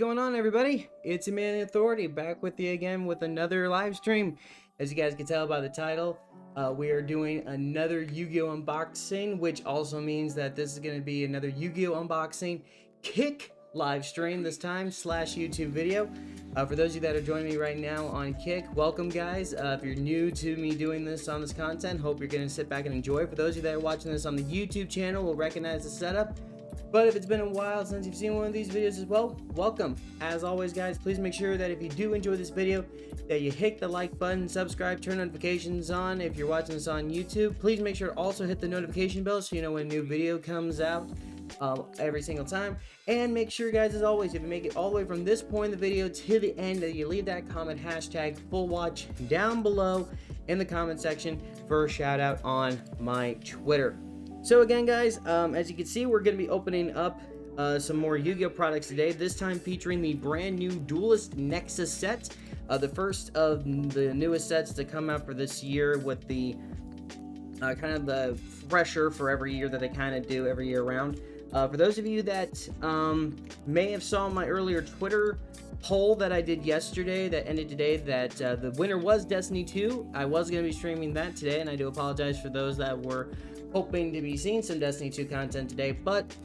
going on, everybody? It's a Man Authority back with you again with another live stream. As you guys can tell by the title, we are doing another Yu-Gi-Oh unboxing, which also means that this is going to be another Yu-Gi-Oh unboxing Kick live stream this time slash YouTube video. For those of you that are joining me right now on Kick, welcome guys. If you're new to me doing this on this content, hope you're going to sit back and enjoy. For those of you that are watching this on the YouTube channel, will recognize the setup. But if it's been a while since you've seen one of these videos as well, welcome. As always, guys, please make sure that if you do enjoy this video, that you hit the like button, subscribe, turn notifications on. If you're watching this on YouTube, please make sure to also hit the notification bell so you know when a new video comes out every single time. And make sure, guys, as always, if you make it all the way from this point in the video to the end, that you leave that comment hashtag full watch down below in the comment section for a shout out on my Twitter. So again, guys, as you can see, we're going to be opening up some more Yu-Gi-Oh products today, this time featuring the brand new Duelist Nexus set, the first of the newest sets to come out for this year, with the kind of the fresher for every year that they kind of do every year around. For those of you that may have saw my earlier Twitter poll that I did yesterday that ended today, that the winner was Destiny 2. I was going to be streaming that today, and I do apologize for those that were hoping to be seeing some Destiny 2 content today, but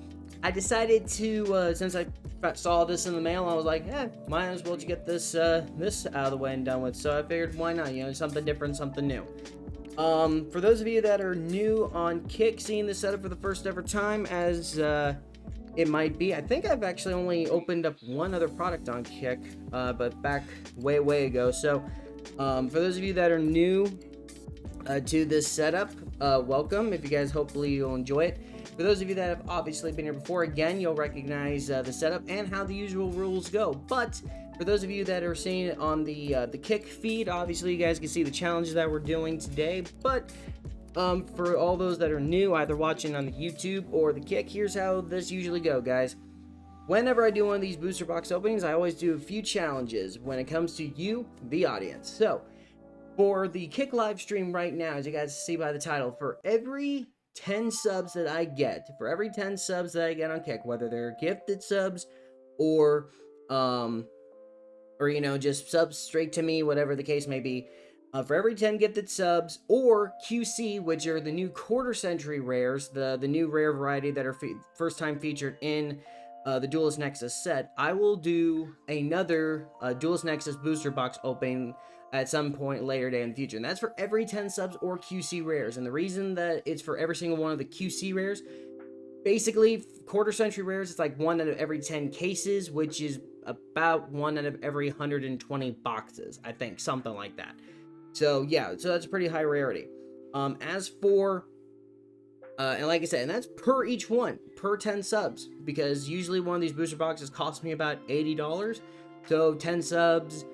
I decided to, since I saw this in the mail, I was like, might as well get this this out of the way and done with. So I figured, why not, you know, something different, something new. For those of you that are new on Kick, seeing this setup for the first ever time, as it might be, I think I've actually only opened up one other product on Kick, but back way ago. So for those of you that are new to this setup, welcome. If you guys, hopefully you'll enjoy it. For those of you that have obviously been here before, again, you'll recognize the setup and how the usual rules go. But for those of you that are seeing it on the Kick feed, obviously you guys can see the challenges that we're doing today. But for all those that are new, either watching on the YouTube or the Kick, here's how this usually go, guys. Whenever I do one of these booster box openings, I always do a few challenges when it comes to you, the audience. So for the Kick live stream right now, as you guys see by the title, for every 10 subs that I get, on Kick, whether they're gifted subs or you know, just subs straight to me, whatever the case may be, for every 10 gifted subs or QC, which are the new quarter century rares, the new rare variety that are first time featured in the Duelist Nexus set, I will do another Duelist Nexus booster box opening at some point later day in the future. And that's for every 10 subs or QC rares. And the reason that it's for every single one of the QC rares, basically, quarter century rares, it's like 1 out of every 10 cases, which is about 1 out of every 120 boxes, I think, something like that. So yeah, so that's a pretty high rarity. As for and like I said, and that's per each one, per 10 subs, because usually one of these booster boxes costs me about $80. So 10 subs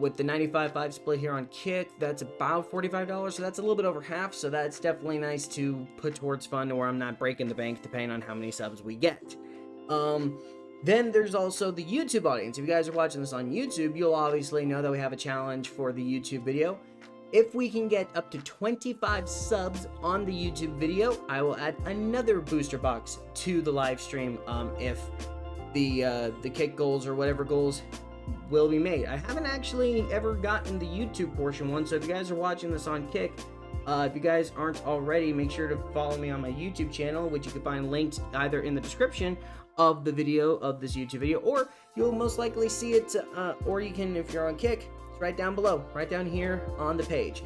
with the 95/5 split here on Kick, that's about $45. So that's a little bit over half. So that's definitely nice to put towards fun, where I'm not breaking the bank depending on how many subs we get. Then there's also the YouTube audience. If you guys are watching this on YouTube, you'll obviously know that we have a challenge for the YouTube video. If we can get up to 25 subs on the YouTube video, I will add another booster box to the live stream if the Kick goals or whatever goals will be made. I haven't actually ever gotten the YouTube portion one, so if you guys are watching this on Kick, if you guys aren't already, make sure to follow me on my YouTube channel, which you can find linked either in the description of the video, of this YouTube video, or you'll most likely see it, or you can, if you're on Kick, it's right down below, right down here on the page.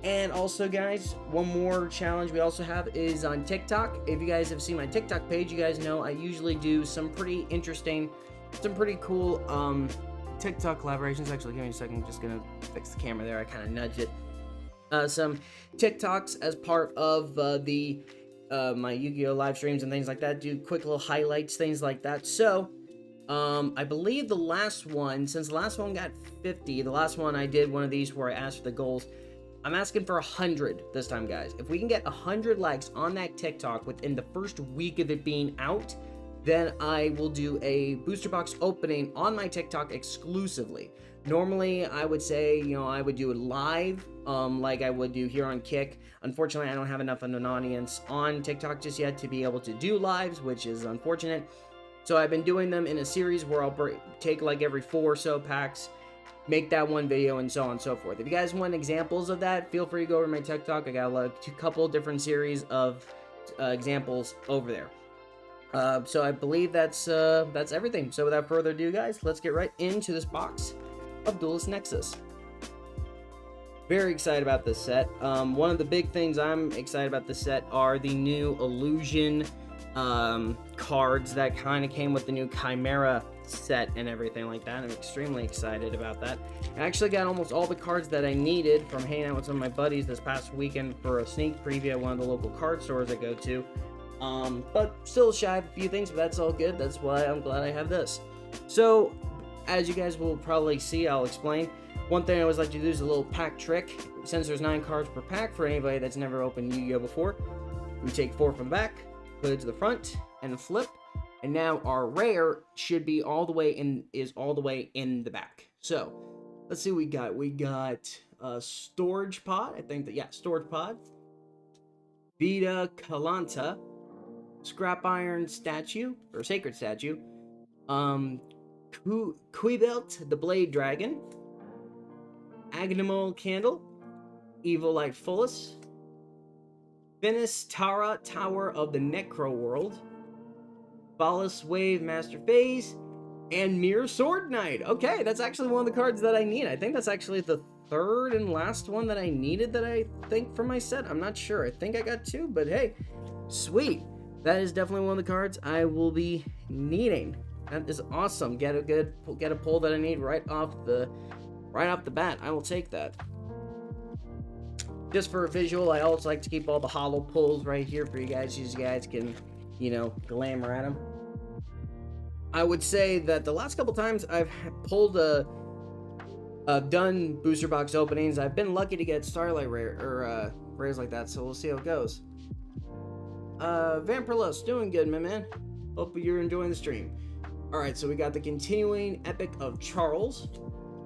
And also, guys, one more challenge we also have is on TikTok. If you guys have seen my TikTok page, you guys know I usually do some pretty interesting, some pretty cool TikTok collaborations. Actually, give me a second, I'm just gonna fix the camera there, I kind of nudged it. Some TikToks as part of my Yu-Gi-Oh live streams and things like that, do quick little highlights, things like that. So I believe the last one, since the last one got 50, the last one I did one of these where I asked for the goals, I'm asking for 100 this time, guys. If we can get 100 likes on that TikTok within the first week of it being out, then I will do a booster box opening on my TikTok exclusively. Normally, I would say, you know, I would do it live, like I would do here on Kick. Unfortunately, I don't have enough of an audience on TikTok just yet to be able to do lives, which is unfortunate. So I've been doing them in a series where I'll take like every 4 or so packs, make that one video, and so on and so forth. If you guys want examples of that, feel free to go over to my TikTok. I got a couple different series of examples over there. So I believe that's everything. So without further ado, guys, let's get right into this box of Duelist Nexus. Very excited about this set. One of the big things I'm excited about this set are the new Illusion cards that kind of came with the new Chimera set and everything like that. I'm extremely excited about that. I actually got almost all the cards that I needed from hanging out with some of my buddies this past weekend for a sneak preview at one of the local card stores I go to. But still shy of a few things, but that's all good. That's why I'm glad I have this. So, as you guys will probably see, I'll explain. One thing I always like to do is a little pack trick. Since there's 9 cards per pack for anybody that's never opened Yu-Gi-Oh before, we take 4 from the back, put it to the front, and flip. And now our rare should be all the way in the back. So let's see what we got. We got a storage pod. I think that, yeah, storage pod. Vita Kalanta, scrap iron statue or sacred statue. Quibelt the blade dragon. Agnemal candle. Evil light Fullus. Venice Tara Tower of the Necro World. Ballas Wave Master Phase, and Mirror Sword Knight. Okay, that's actually one of the cards that I need. I think that's actually the 3rd and last one that I needed that I think for my set. I'm not sure. I think I got 2, but hey, sweet. That is definitely one of the cards I will be needing. That is awesome. Get a pull that I need right off the bat. I will take that. Just for a visual, I always like to keep all the hollow pulls right here for you guys. You guys can, you know, glamour at them. I would say that the last couple times I've pulled I've done booster box openings, I've been lucky to get Starlight Rare or rares like that, so we'll see how it goes. Vampirlust, doing good, my man. Hope you're enjoying the stream. Alright, so we got the continuing Epic of Charles,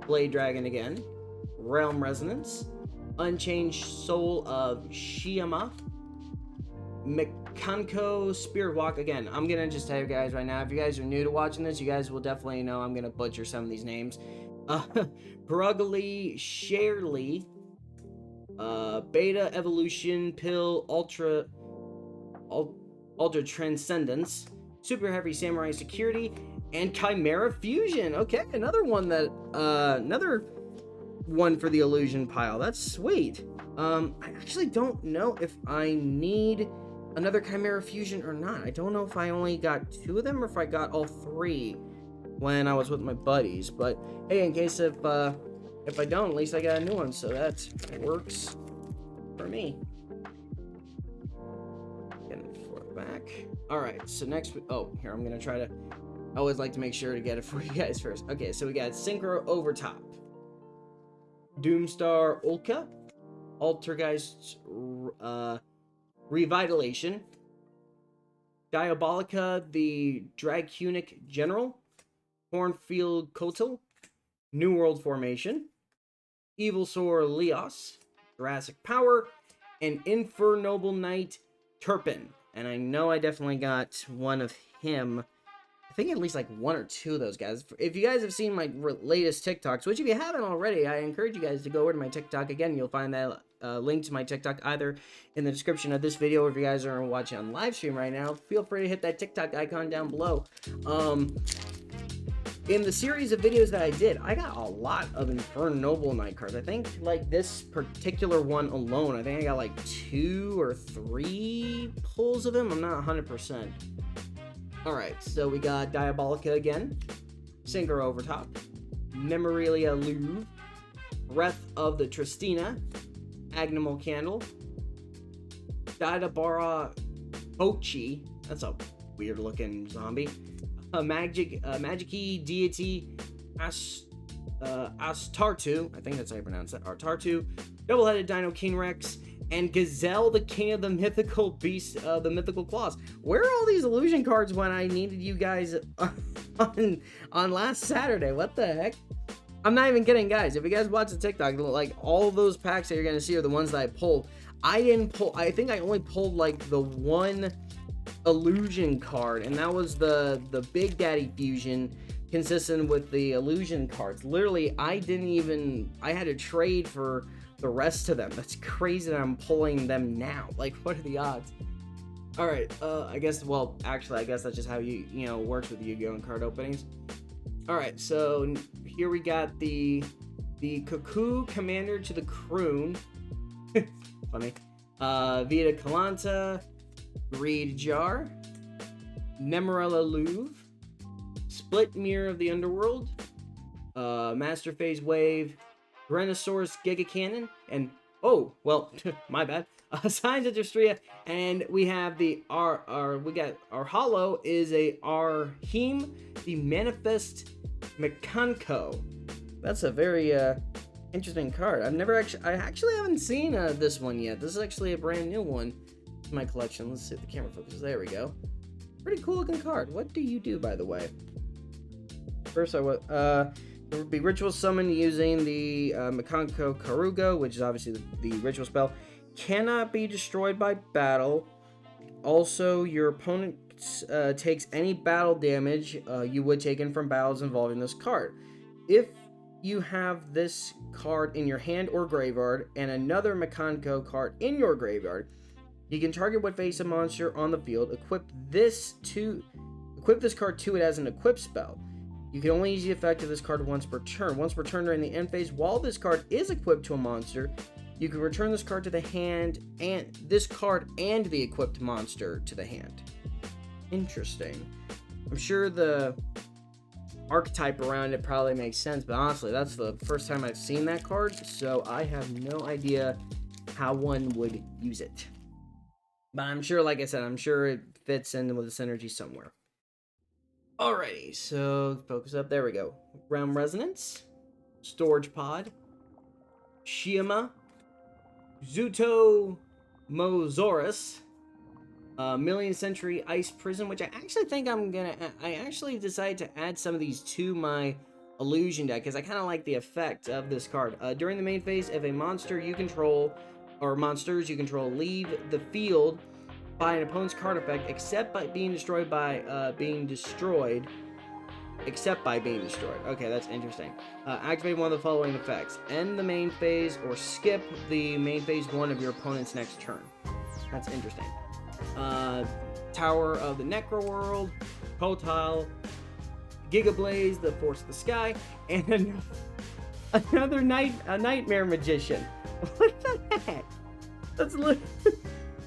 Blade Dragon again, Realm Resonance, Unchanged Soul of Shiama, Mekanko Spirit Walk. Again, I'm gonna just tell you guys right now, if you guys are new to watching this, you guys will definitely know I'm gonna butcher some of these names. Brugly Sharely, Beta Evolution Pill, Ultra Transcendence, Super Heavy Samurai Security, and Chimera Fusion. Okay, another one for the Illusion pile. That's sweet. I actually don't know if I need another Chimera Fusion or not. I don't know if I only got 2 of them or if I got all 3 when I was with my buddies. But hey, in case if I don't, at least I got a new one, so that works for me. Getting it back. All right, so next, here I'm gonna try to. I always like to make sure to get it for you guys first. Okay, so we got Synchro Overtop, Doomstar Ulka, Altergeist Revitalization, Diabolica the Dragunic General, Cornfield Kotal, New World Formation, Evilsaur Leos, Jurassic Power, and Infernoble Knight Turpin. And I know I definitely got one of him. I think at least like 1 or 2 of those guys. If you guys have seen my latest TikToks, which if you haven't already, I encourage you guys to go over to my TikTok. Again, you'll find that link to my TikTok either in the description of this video, or if you guys are watching on live stream right now, feel free to hit that TikTok icon down below. In the series of videos that I did, I got a lot of Infernoble Knight cards. I think like this particular one alone, I think I got like 2 or 3 pulls of him. I'm not 100%. Alright, so we got Diabolica again, Synchro Overtop, Memorilia Louvre, Breath of the Tristina, Agnemal Candle, Dadabara Bochi, that's a weird looking zombie, Magic-y Deity Astartu, I think that's how you pronounce it, Artartu, Double-Headed Dino King Rex, and Gazelle, the king of the mythical beast, the mythical claws. Where are all these illusion cards when I needed you guys on last Saturday? What the heck? I'm not even kidding, guys. If you guys watch the TikTok, like all those packs that you're gonna see are the ones that I pulled. I didn't pull. I think I only pulled like the one illusion card, and that was the Big Daddy fusion consistent with the illusion cards. Literally, I had to trade for the rest of them. That's crazy that I'm pulling them now. Like, what are the odds? All right, I guess, well, actually, I guess that's just how you know, works with Yu-Gi-Oh! And card openings. All right, so here we got the Cuckoo Commander to the Croon. Funny. Vita Kalanta, Greed Jar, Nemarella Louvre, Split Mirror of the Underworld, Master Phase Wave, Tyrannosaurus Giga Cannon, and oh, well, my bad. Signs of Dystria, and we have our holo is a Arheem, the Manifest Mekanko. That's a very interesting card. I actually haven't seen this one yet. This is actually a brand new one in my collection. Let's see if the camera focuses. There we go. Pretty cool looking card. What do you do, by the way? First, there would be ritual summon using the Mekanko Karugo, which is obviously the ritual spell. Cannot be destroyed by battle. Also, your opponent takes any battle damage you would take in from battles involving this card. If you have this card in your hand or graveyard and another Mekanko card in your graveyard, you can target what face a monster on the field, equip this card to it as an equip spell. You can only use the effect of this card once per turn. Once per turn during the end phase, while this card is equipped to a monster, you can return this card to the hand, and this card and the equipped monster to the hand. Interesting. I'm sure the archetype around it probably makes sense, but honestly, that's the first time I've seen that card, so I have no idea how one would use it. But I'm sure, like I said, I'm sure it fits in with the synergy somewhere. Alrighty, so focus up. There we go. Realm Resonance, Storage Pod, Shiama, Zuto Mosaurus, Million Century Ice Prison, which I actually think I actually decided to add some of these to my illusion deck because I kind of like the effect of this card. During the main phase, if a monster you control or monsters you control leave the field by an opponent's card effect, except by being destroyed. Okay, that's interesting. Activate one of the following effects. End the main phase or skip the main phase one of your opponent's next turn. That's interesting. Tower of the Necroworld, Potile, Gigablaze, the Force of the Sky, and another Nightmare Magician. What the heck? That's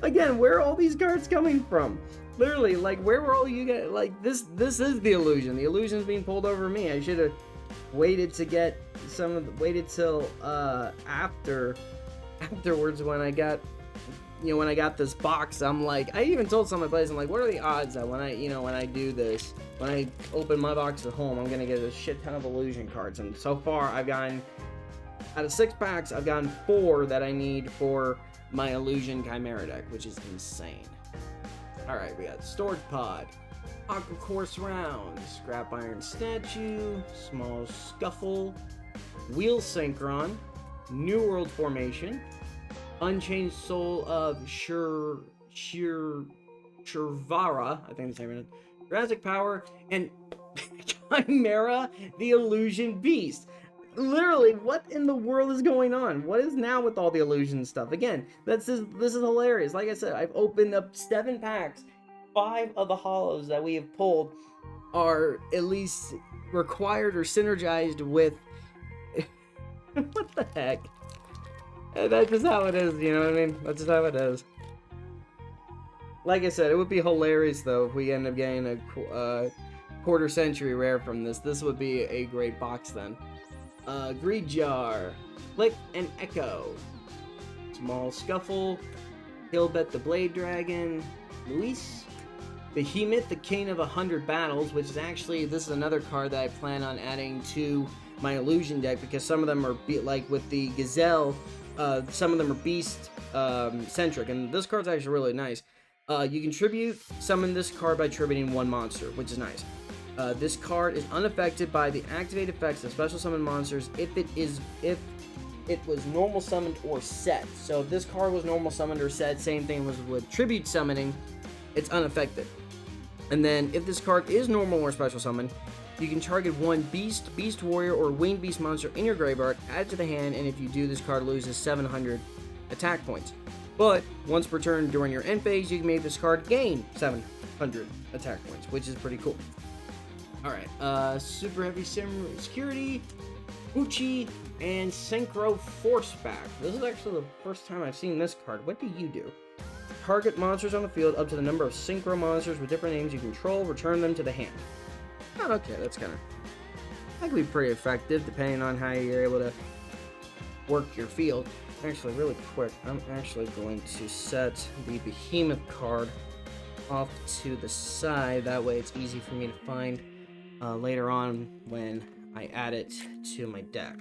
again, where are all these cards coming from? Literally, like, where were all you guys? Like, this is the illusion. The illusion's being pulled over me. I should have waited to get waited till afterwards when I got, when I got this box. I'm like, I even told some of my players, I'm like, what are the odds that when I do this, when I open my box at home, I'm gonna get a shit ton of illusion cards. And so far, I've gotten, out of 6 packs, I've gotten 4 that I need for my illusion Chimera deck, which is insane. Alright, we got Storage Pod, Aqua Course Round, Scrap Iron Statue, Small Scuffle, Wheel Synchron, New World Formation, Unchanged Soul of Shirvara, I think that's name it, Jurassic Power, and Chimera the Illusion Beast. Literally, what in the world is going on? What is now with all the illusion stuff? Again, this is hilarious. Like I said, I've opened up 7 packs. 5 of the holos that we have pulled are at least required or synergized with. What the heck? That's just how it is, you know what I mean? That's just how it is. Like I said, it would be hilarious though if we end up getting a quarter century rare from this. This would be a great box then. Greed Jar, Flick and Echo, Small Scuffle, Hillbet the Blade Dragon, Luis, Behemoth, the King of 100 Battles, which is actually, this is another card that I plan on adding to my illusion deck because some of them are, like with the Gazelle, some of them are beast centric, and this card's actually really nice. You can summon this card by tributing 1 monster, which is nice. This card is unaffected by the activate effects of special summon monsters if it was normal summoned or set. So if this card was normal summoned or set, same thing was with tribute summoning. it's unaffected. And then if this card is normal or special summon, you can target one beast, beast warrior, or winged beast monster in your graveyard, add it to the hand, and if you do, this card loses 700 attack points. But once per turn during your end phase, you can make this card gain 700 attack points, which is pretty cool. Alright, Super Heavy Security, Uchi, and Synchro Forceback. This is actually the first time I've seen this card. What do you do? Target monsters on the field up to the number of synchro monsters with different names you control, return them to the hand. Oh, okay, that's kind of... that could be pretty effective, depending on how you're able to work your field. Actually, really quick, I'm actually going to set the Behemoth card off to the side. That way it's easy for me to find later on when I add it to my deck.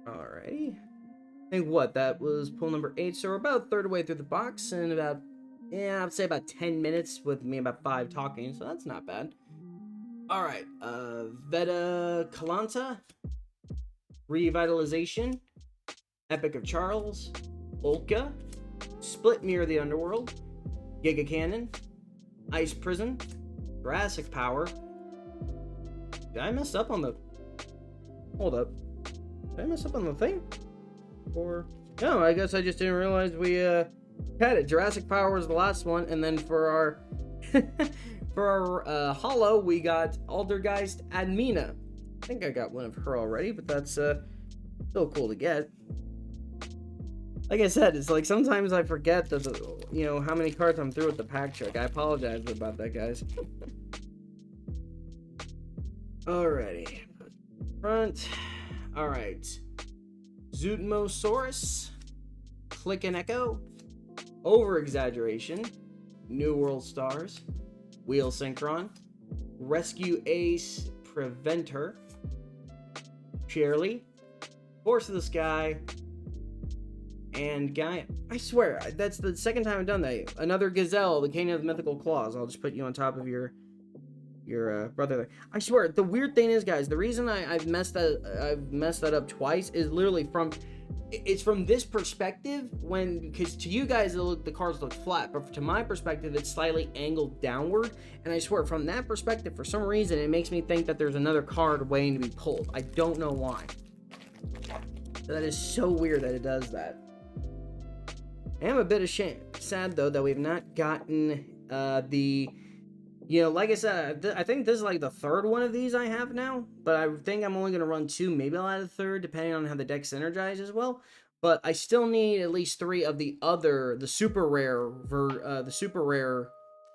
Alrighty. I think what, that was pull number 8, so we're about a third of the way through the box, and about, yeah, I'd say about 10 minutes with me about 5 talking, so that's not bad. Alright, Veta Kalanta, Revitalization, Epic of Charles, Ulka, Split Mirror of the Underworld, Giga Cannon, Ice Prison, Jurassic Power. Did I mess up on the... hold up. Did I mess up on the thing? Or... no, I guess I just didn't realize we had it. Jurassic Power was the last one, and then for our... for our holo, we got Aldergeist Admina. I think I got one of her already, but that's still cool to get. Like I said, it's like sometimes I forget that you know how many cards I'm through with the pack check. I apologize about that, guys. Alrighty, front. Alright, Zootmosaurus, Click and Echo, Over Exaggeration, New World Stars, Wheel Synchron, Rescue Ace Preventer, Shirley, Force of the Sky, and Gaia. I swear, that's the second time I've done that. Another Gazelle, the King of the Mythical Claws. I'll just put you on top of your brother there. I swear, the weird thing is, guys, the reason I've messed that up twice is literally it's from this perspective, because to you guys the cards look flat, but to my perspective it's slightly angled downward, and I swear from that perspective for some reason it makes me think that there's another card waiting to be pulled. I don't know why. That is so weird that it does that. I am a bit sad though that we've not gotten you know, like I said, I think this is like the third one of these I have now, but I think I'm only going to run 2, maybe I'll add a third, depending on how the deck synergizes well, but I still need at least 3 of the super rare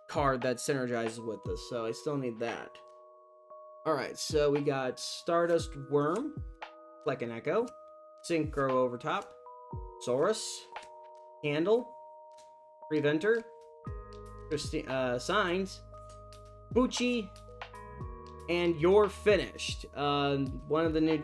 card that synergizes with this, so I still need that. Alright, so we got Stardust Worm, Fleck and Echo, Synchro Overtop, Saurus, Candle, Preventer, Signs, Bucci, and You're Finished. One of the new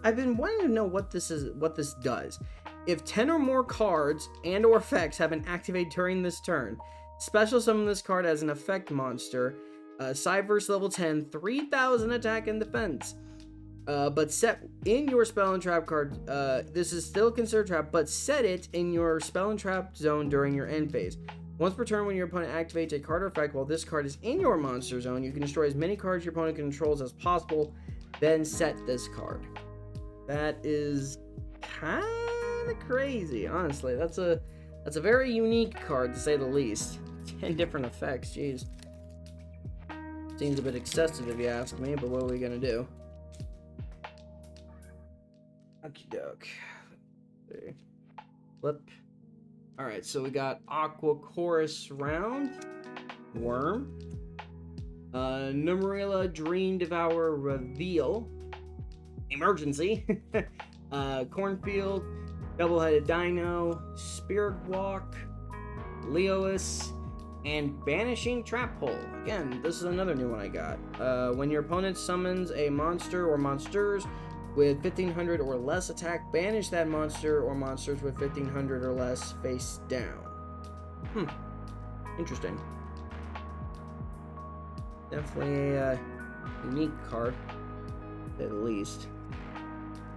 I've been wanting to know what this does. If 10 or more cards and or effects have been activated during this turn, special summon this card as an effect monster. Cyverse level 10, 3000 attack and defense. But set in your spell and trap card. This is still considered trap, but set it in your spell and trap zone during your end phase. Once per turn, when your opponent activates a card or effect while this card is in your monster zone, you can destroy as many cards your opponent controls as possible, then set this card. That is kind of crazy, honestly. That's a very unique card, to say the least. 10 different effects, jeez. Seems a bit excessive if you ask me, but what are we gonna do? Okie doke. Flip. Alright, so we got Aqua Chorus Round, Worm, Numerilla Dream Devourer Reveal, Emergency, Cornfield, Double-Headed Dino, Spirit Walk, Leois, and Banishing Trap Hole. Again, this is another new one I got. When your opponent summons a monster or monsters with 1500 or less attack, banish that monster or monsters with 1500 or less face down. Interesting. Definitely a unique card, at least.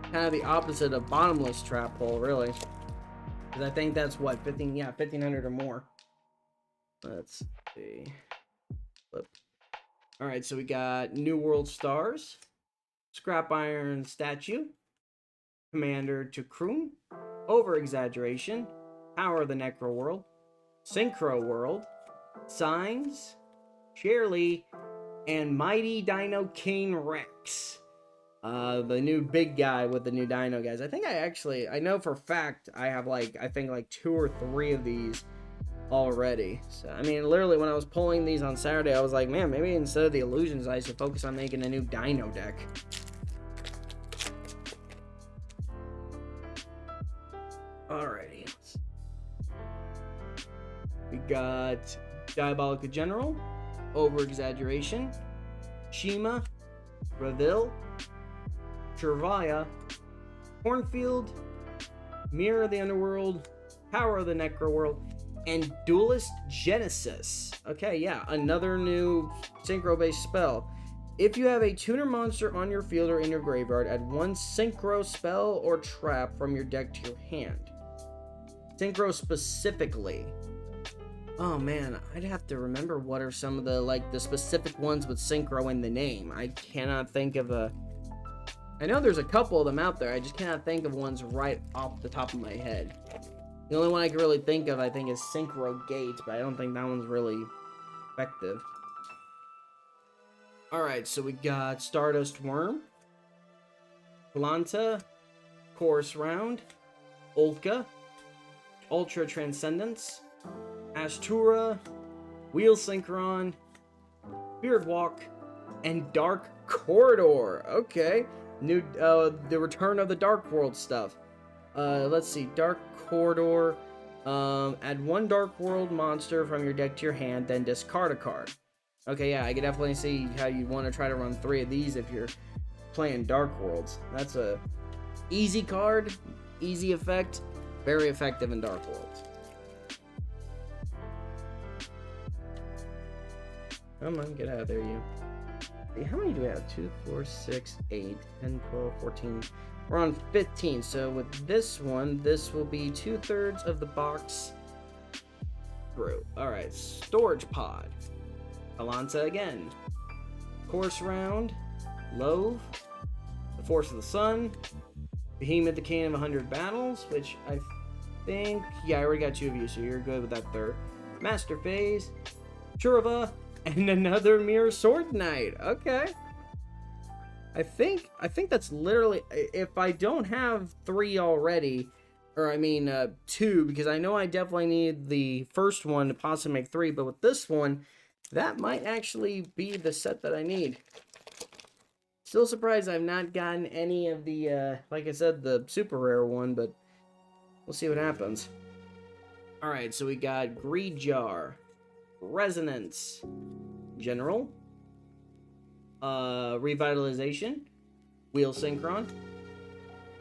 Kind of the opposite of Bottomless Trap Hole, really. Because I think that's what, 15, yeah, 1500 or more. Let's see. Flip. Alright, so we got New World Stars, Scrap Iron Statue, Commander Tukrum, Over Exaggeration, Power of the Necro World, Synchro World, Signs, Shirley, and Mighty Dino King Rex. The new big guy with the new dino guys. I think I know for a fact I have I think 2 or 3 of these already. So, I mean, literally when I was pulling these on Saturday, I was like, man, maybe instead of the illusions, I should focus on making a new dino deck. Alrighty. We got Diabolical General, Over Exaggeration, Shima, Reville, Trevaya, Cornfield, Mirror of the Underworld, Power of the Necro World, and Duelist Genesis. Okay, yeah, another new synchro-based spell. If you have a tuner monster on your field or in your graveyard, add 1 synchro spell or trap from your deck to your hand. Synchro specifically. Oh man, I'd have to remember what are some of the specific ones with synchro in the name. I cannot think of a... I know there's a couple of them out there, I just cannot think of ones right off the top of my head. The only one I can really think of, I think, is Synchro Gate, but I don't think that one's really effective. Alright, so we got Stardust Worm, Planta, Chorus Round, Ulka, Ultra Transcendence, Astura, Wheel Synchron, Beard Walk, and Dark Corridor. Okay. New, the return of the Dark World stuff. Let's see. Dark Corridor. Add 1 Dark World monster from your deck to your hand, then discard a card. Okay, yeah, I can definitely see how you want to try to run 3 of these if you're playing Dark Worlds. That's a easy card, easy effect, very effective in Dark Worlds. Come on, get out of there, you. How many do we have? 2, 4, 6, 8, 10, 12, 14. We're on 15. So with this one, this will be 2/3 of the box through. Alright, Storage Pod. Alanta again. Course Round. Love. The Force of the Sun. Behemoth the King of 100 Battles, which I think... Yeah, I already got 2 of you, so you're good with that 3rd. Master Phase. Churava. And another Mirror Sword Knight. Okay. I think that's literally... If I don't have 3 already, or I mean 2, because I know I definitely need the first one to possibly make 3, but with this one, that might actually be the set that I need. Still surprised I've not gotten any of the, like I said, the super rare one, but we'll see what happens. Alright, so we got Greed Jar, Resonance, General, Revitalization, Wheel Synchron,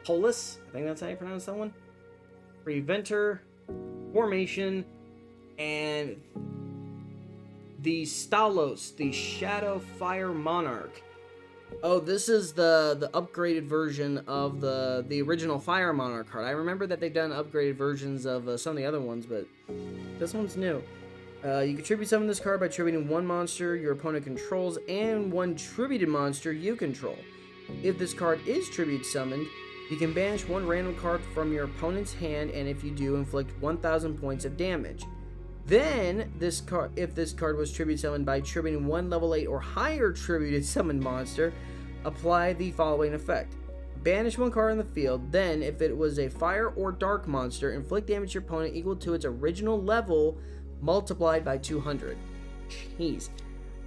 Polis, I think that's how you pronounce that one, Preventer, Formation, and the Stalos, the Shadow Fire Monarch. Oh, this is the upgraded version of the original Fire Monarch card. I remember that they've done upgraded versions of some of the other ones, but this one's new. You can tribute summon this card by tributing 1 monster your opponent controls and 1 tributed monster you control. If this card is tribute summoned, you can banish 1 random card from your opponent's hand, and if you do, inflict 1,000 points of damage. Then, if this card was tribute summoned by tributing 1 level 8 or higher tributed summoned monster, apply the following effect. Banish 1 card on the field, then, if it was a fire or dark monster, inflict damage to your opponent equal to its original level multiplied by 200. Jeez.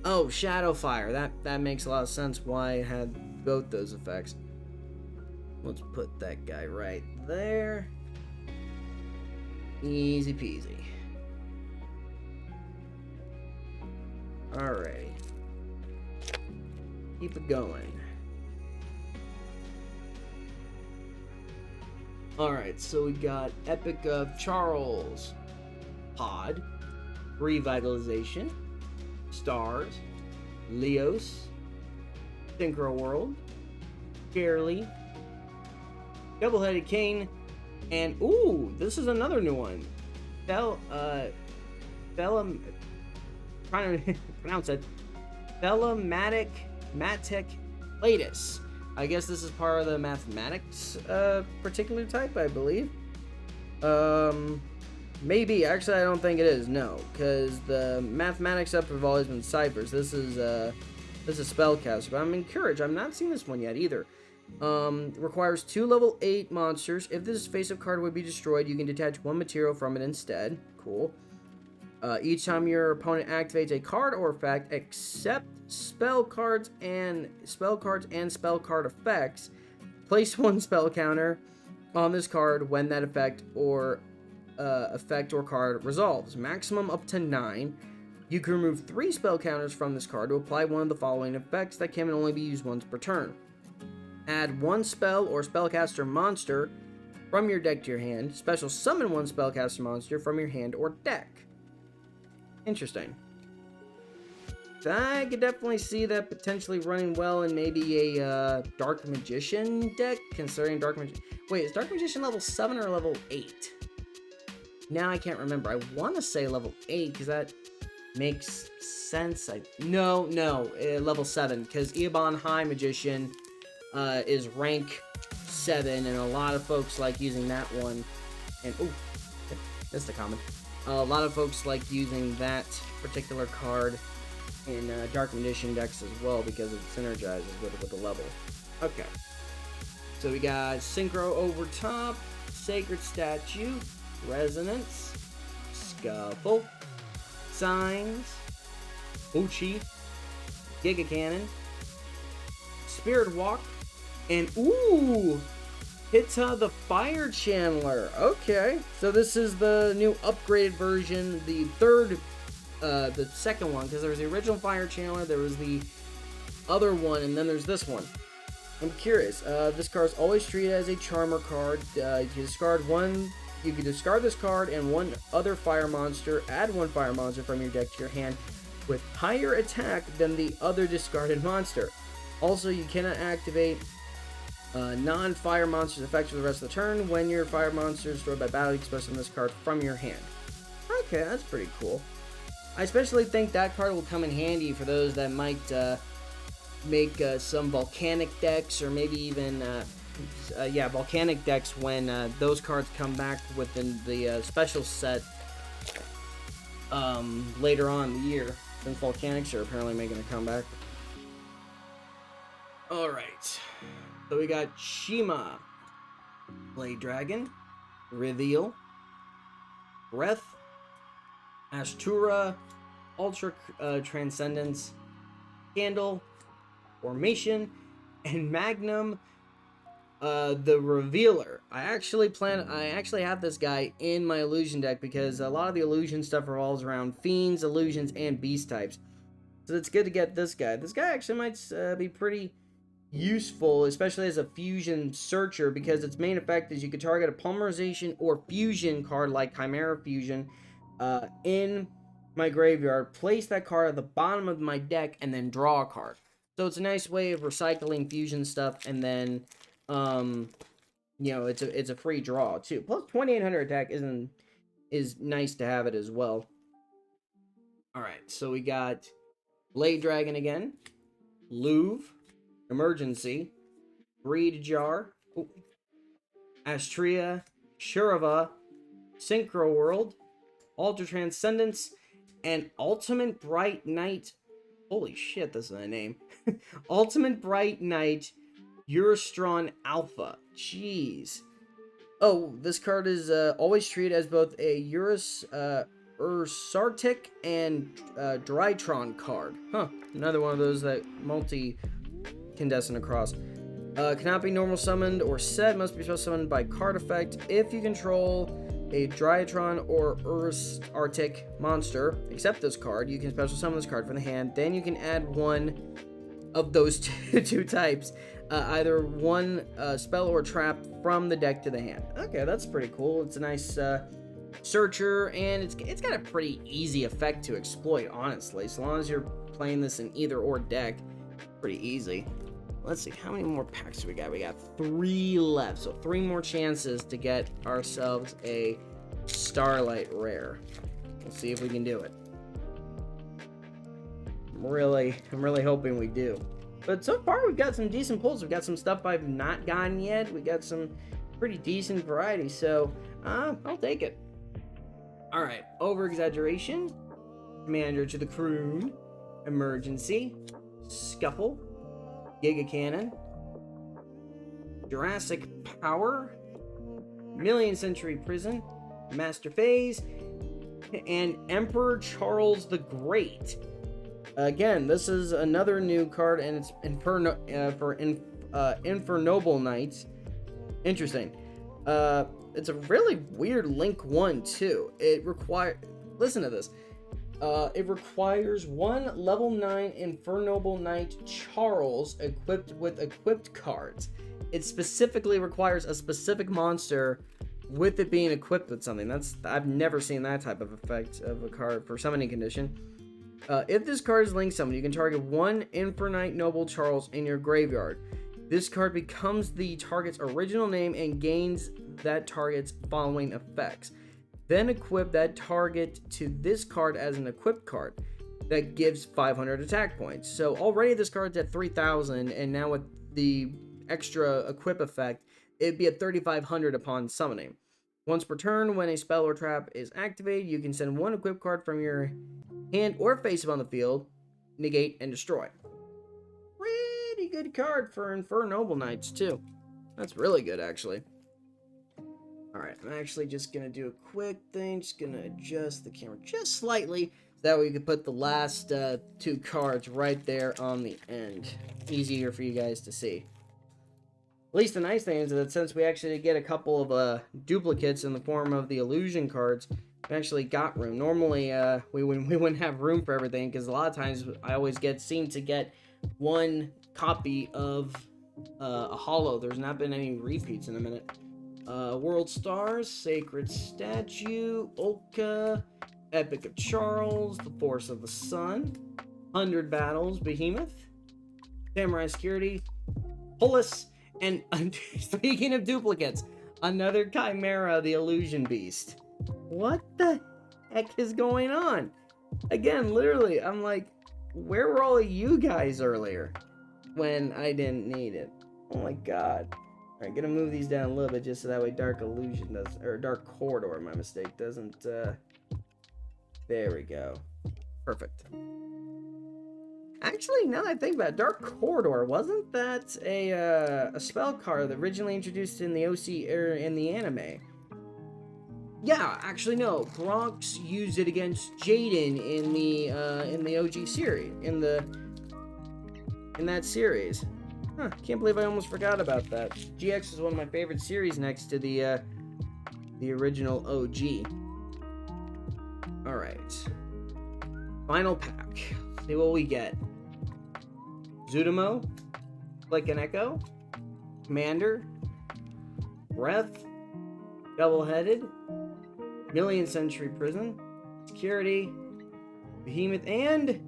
Oh, Shadow Fire. That makes a lot of sense why it had both those effects. Let's put that guy right there. Easy peasy. Alrighty. Keep it going. Alright, so we got Epic of Charles, Pod, Revitalization, Stars, Leos, Synchro World, Fairly, Double-Headed Cane, And ooh, this is another new one. Thelum, trying to pronounce it. Thelematic Matic Platus. I guess this is part of the mathematics particular type, I believe. Maybe. Actually, I don't think it is. No, because the mathematics up have always been ciphers. This is spellcaster, but I'm encouraged. I've not seen this one yet either. Requires 2 level 8 monsters. If this face-up card would be destroyed, you can detach 1 material from it instead. Cool. Each time your opponent activates a card or effect, except spell cards and spell card effects, place 1 spell counter on this card when that effect or card resolves. Maximum up to 9. You can remove 3 spell counters from this card to apply one of the following effects that can only be used once per turn. Add 1 spell or spellcaster monster from your deck to your hand. Special summon 1 spellcaster monster from your hand or deck. Interesting. I could definitely see that potentially running well in maybe a Dark Magician deck, considering Dark Magician... Wait, is Dark Magician level 7 or level 8? Now I can't remember. I want to say level 8, because that makes sense. No, level 7, because Eobon High Magician is rank 7, and a lot of folks like using that one. And, ooh, missed a comment. A lot of folks like using that particular card in Dark Magician decks as well because it synergizes with the level. Okay. So we got Synchro over top, Sacred Statue, Resonance, Scuffle, Signs, Uchi, Giga Cannon, Spirit Walk, and ooh! Hitta the Fire Channeler. Okay, so this is the new upgraded version, the second one, because there was the original Fire Channeler, there was the other one, and then there's this one. I'm curious. This card is always treated as a Charmer card. You can discard this card and 1 other fire monster. Add 1 fire monster from your deck to your hand with higher attack than the other discarded monster. Also, you cannot activate non-fire monsters effects for the rest of the turn. When your fire monster is destroyed by battle, you can special this card from your hand. Okay, that's pretty cool. I especially think that card will come in handy for those that might make some volcanic decks, or maybe even volcanic decks when those cards come back within the special set later on in the year, since volcanics are apparently making a comeback. Alright, so we got Shima, Blade Dragon, Reveal, Breath, Astura, Ultra Transcendence, Candle, Formation, and Magnum, the Revealer. I actually have this guy in my illusion deck because a lot of the illusion stuff revolves around fiends, illusions, and beast types. So it's good to get this guy. This guy actually might be pretty useful, especially as a fusion searcher, because its main effect is you can target a polymerization or fusion card like Chimera Fusion in my graveyard, place that card at the bottom of my deck, and then draw a card. So it's a nice way of recycling fusion stuff, and then it's a free draw too. Plus 2800 attack is nice to have it as well. All right, so we got Blade Dragon again, Louvre, Emergency, Greed Jar, Astria, Shurava, Synchro World, Ultra Transcendence, and Ultimate Bright Knight. Holy shit, this is a name. Ultimate Bright Knight Eurostron Alpha. Jeez. Oh, this card is always treated as both a Ursartic and Drytron card. Huh. Another one of those that multi-condescent across. Cannot be normal summoned or set. Must be special summoned by card effect. If you control a Drytron or Ursartic monster, except this card, you can special summon this card from the hand. Then you can add one of those two types. Either one spell or trap from the deck to the hand. Okay, that's pretty cool. It's a nice searcher, and it's got a pretty easy effect to exploit, honestly. So long as you're playing this in either or deck, pretty easy. let's see, how many more packs do we got? We got 3 left, so 3 more chances to get ourselves a Starlight Rare. We'll see if we can do it. I'm really hoping we do. But so far, we've got some decent pulls. We've got some stuff I've not gotten yet. We got some pretty decent variety, so I'll take it. All right, over-exaggeration, Commander to the Croon, Emergency, Scuffle, Giga Cannon, Jurassic Power, Million Century Prison, Master Phase, and Emperor Charles the Great. Again, this is another new card, and it's Infernoble Knights. Interesting. It's a really weird Link 1 too. Listen to this. It requires 1 level 9 Infernoble Knight Charles equipped with equipped cards. It specifically requires a specific monster with it being equipped with something. I've never seen that type of effect of a card for summoning condition. If this card is linked summoned, you can target 1 Infernite Noble Charles in your graveyard. This card becomes the target's original name and gains that target's following effects. Then equip that target to this card as an equipped card. That gives 500 attack points. So already this card's at 3,000, and now with the extra equip effect, it'd be at 3,500 upon summoning. Once per turn, when a spell or trap is activated, you can send 1 equipped card from your hand or face up on the field, negate, and destroy. Pretty good card for Infernoble Knights, too. That's really good, actually. Alright, I'm actually just going to do a quick thing. Just going to adjust the camera just slightly. So that way you can put the last 2 cards right there on the end. Easier for you guys to see. At least the nice thing is that since we actually get a couple of duplicates in the form of the illusion cards, we actually got room. Normally, we wouldn't have room for everything, because a lot of times I always seem to get 1 copy of a holo. There's not been any repeats in a minute. World Stars, Sacred Statue, Olka, Epic of Charles, The Force of the Sun, 100 Battles, Behemoth, Samurai Security, Polis, and speaking of duplicates, another Chimera, the Illusion Beast. What the heck is going on? Again, literally, I'm like, where were all of you guys earlier when I didn't need it? Oh my god. Alright, gonna move these down a little bit just so that way Dark Illusion does, or Dark Corridor, my mistake, doesn't, there we go. Perfect. Actually, now that I think about it, Dark Corridor, wasn't that a spell card that originally introduced in the OC, or in the anime? Yeah, actually no. Bronx used it against Jaden in the OG series, in that series. Huh, can't believe I almost forgot about that. GX is one of my favorite series next to the original OG. Alright. Final pack. See what we get. Zudomo, Flick and Echo, Commander, Breath, Double-Headed, Million Century Prison, Security, Behemoth, and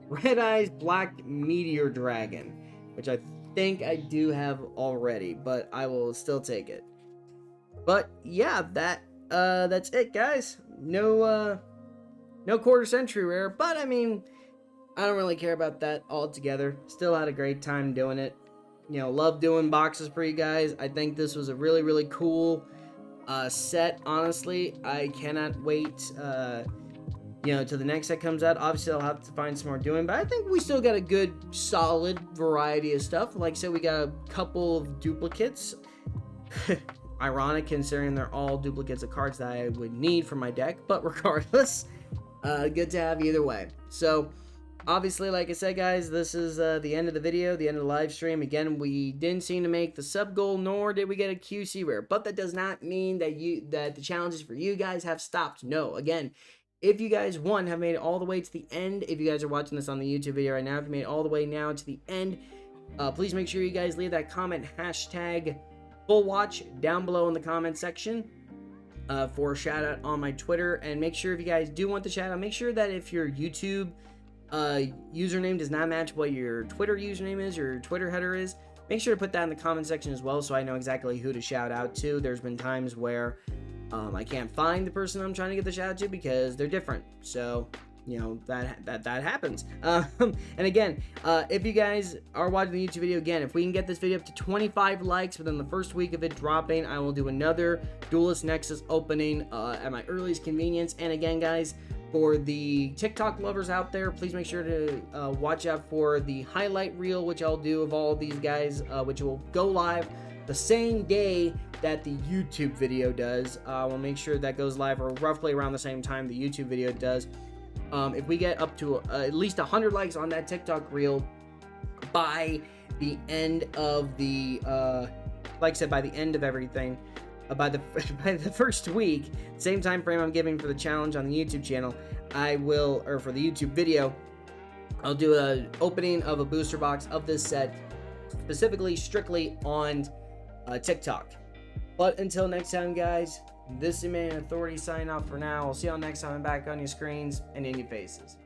Red Eyes Black Meteor Dragon, which I think I do have already, but I will still take it. But yeah, that's it, guys. No quarter century rare, but I mean, I don't really care about that altogether. Still had a great time doing it. You know, love doing boxes for you guys. I think this was a really, really cool set, honestly. I cannot wait, to the next set comes out. Obviously, I'll have to find some more doing, but I think we still got a good, solid variety of stuff. Like I said, we got a couple of duplicates. Ironic, considering they're all duplicates of cards that I would need for my deck, but regardless, good to have either way. So, obviously, like I said, guys, this is the end of the video, the end of the live stream. Again, we didn't seem to make the sub goal, nor did we get a QC rare. But that does not mean that the challenges for you guys have stopped. No, again, if you guys, have made it all the way to the end, if you guys are watching this on the YouTube video right now, if you made it all the way now to the end, please make sure you guys leave that comment, hashtag full watch, down below in the comment section. For a shout out on my Twitter. And make sure, if you guys do want the shout out, make sure that if your YouTube username does not match what your Twitter username is, your Twitter header is, make sure to put that in the comment section as well, so I know exactly who to shout out to. There's been times where I can't find the person I'm trying to get the shout out to because they're different. So, you know, that happens. And again, if you guys are watching the YouTube video, again, if we can get this video up to 25 likes within the first week of it dropping, I will do another Duelist Nexus opening at my earliest convenience. And again, guys, for the TikTok lovers out there, please make sure to watch out for the highlight reel, which I'll do of all these guys, which will go live the same day that the YouTube video does. We'll make sure that goes live or roughly around the same time the YouTube video does. If we get up to at least 100 likes on that TikTok reel by the end of the, like I said, by the end of everything, by the first week, same time frame I'm giving for the challenge on the YouTube channel, I will, or for the YouTube video, I'll do an opening of a booster box of this set, specifically strictly on TikTok. But until next time, guys, this is Man Authority signing off for now. I'll see y'all next time. I'm back on your screens and in your faces.